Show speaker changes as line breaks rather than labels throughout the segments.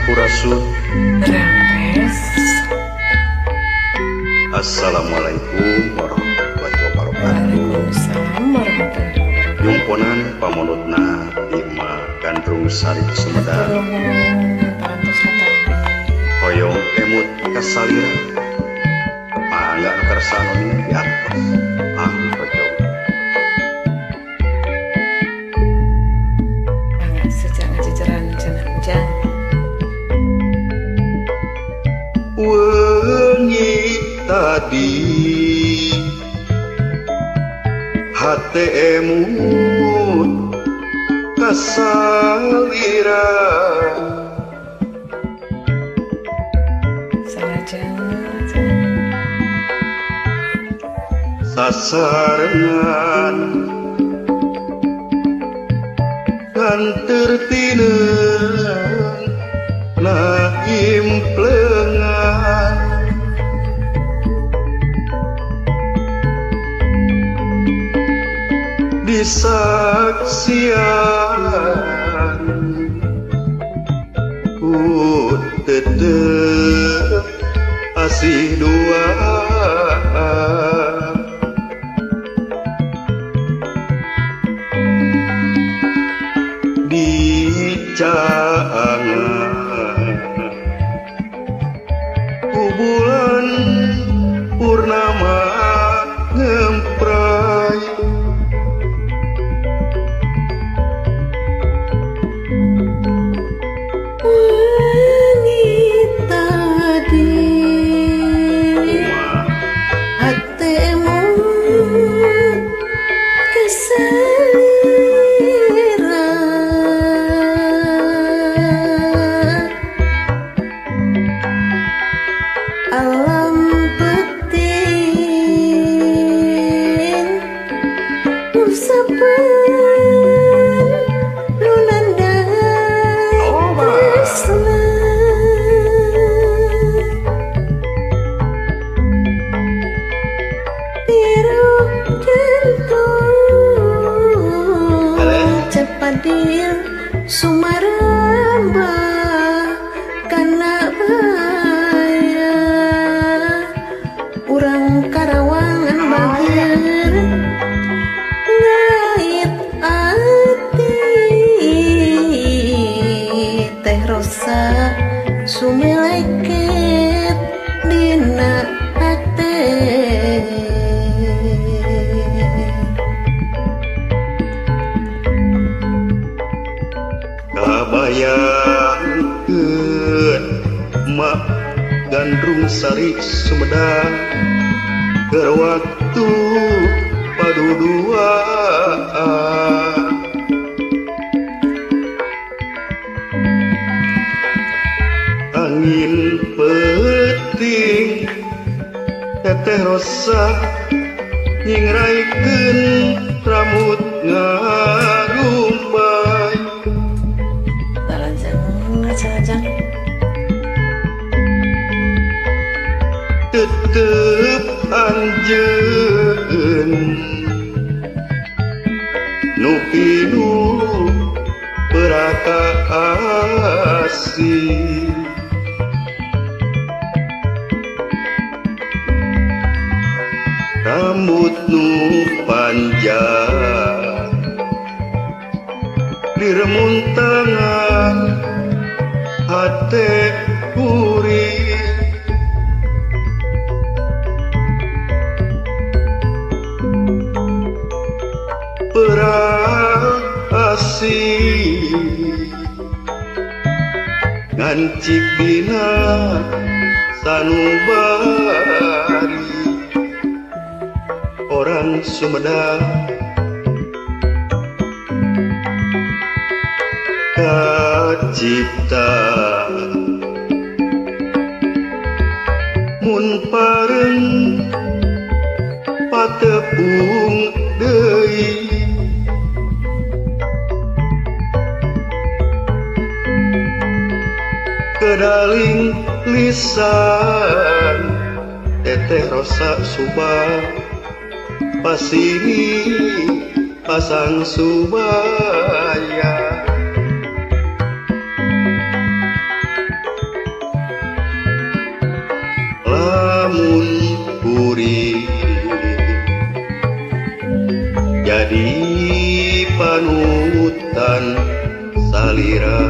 Sampurasun.
Rampes.
Assalamualaikum warahmatullahi wabarakatuh.
Waalaikumsalam warahmatullahi wabarakatuh.
Nyumponan pamonotna Ima Gandrung Sari Sumedang.
Parantos katambi.
Hoyong emut kasalira. Mangga nu kersano di atas. Pojok.
Mangga sejak ngajeceran cenah hujan.
Wengi tadi hate emut kasalira sasarengan kan tertineng na implengan disaksian tetep asih dua dicangan ku bulan purnama ngemprai
Sumaramba kana baya urang Karawangan bager ngait ati Teh Rosa sumeleket dina hate
kabayangkeun Mak Gandrung Sari Sumedang keur waktu paduduaan angin peting Teteh Rosa nyingraikeun rambut ngarumbai tetep anjeun nu pilu beraka asih rambut nu panjang diremun tangan hate kuring perang asih ngancik dina sanubari orang Sumedang kacipta mun pareng patepung deui kedaling lisan Teteh Rosa Subang pasini pasang subaya lamun puri jadi panutan salira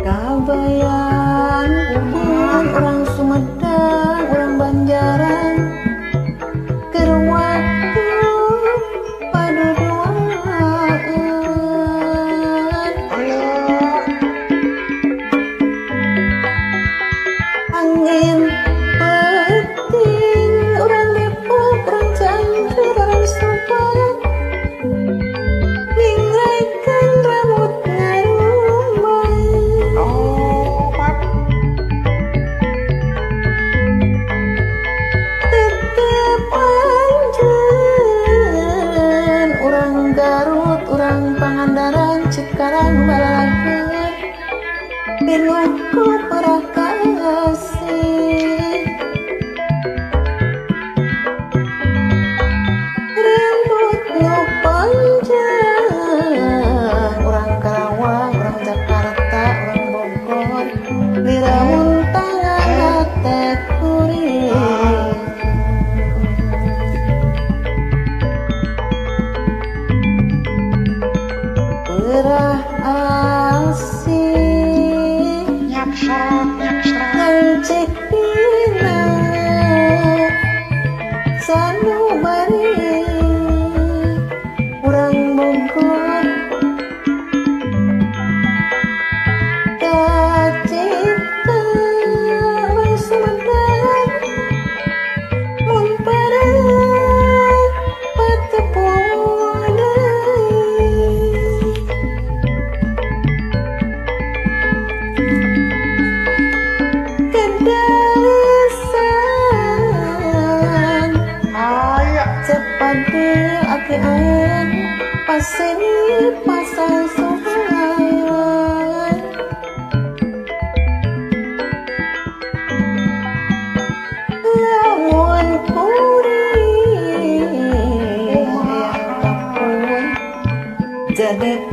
kabayang hubungan orang Sumedang orang Banjaran keur waktu paduduan angin peting orang Depok orang Cianjur orang Subang ningraikan rambut ngarumbay tetep anjeun orang Garut orang Pangandaran Cikarang Balageun bingung ku perah kasih rambutnya panjang orang Karawang orang Jakarta orang Bogor diramun tangan teh kuring perah asih ngancik dina sanubari urang Bogor kacita orang Sumedang mun parah patepung deui kedasan cepat deh ake air paseni pasang sungai lamun kuring yang kapun jadi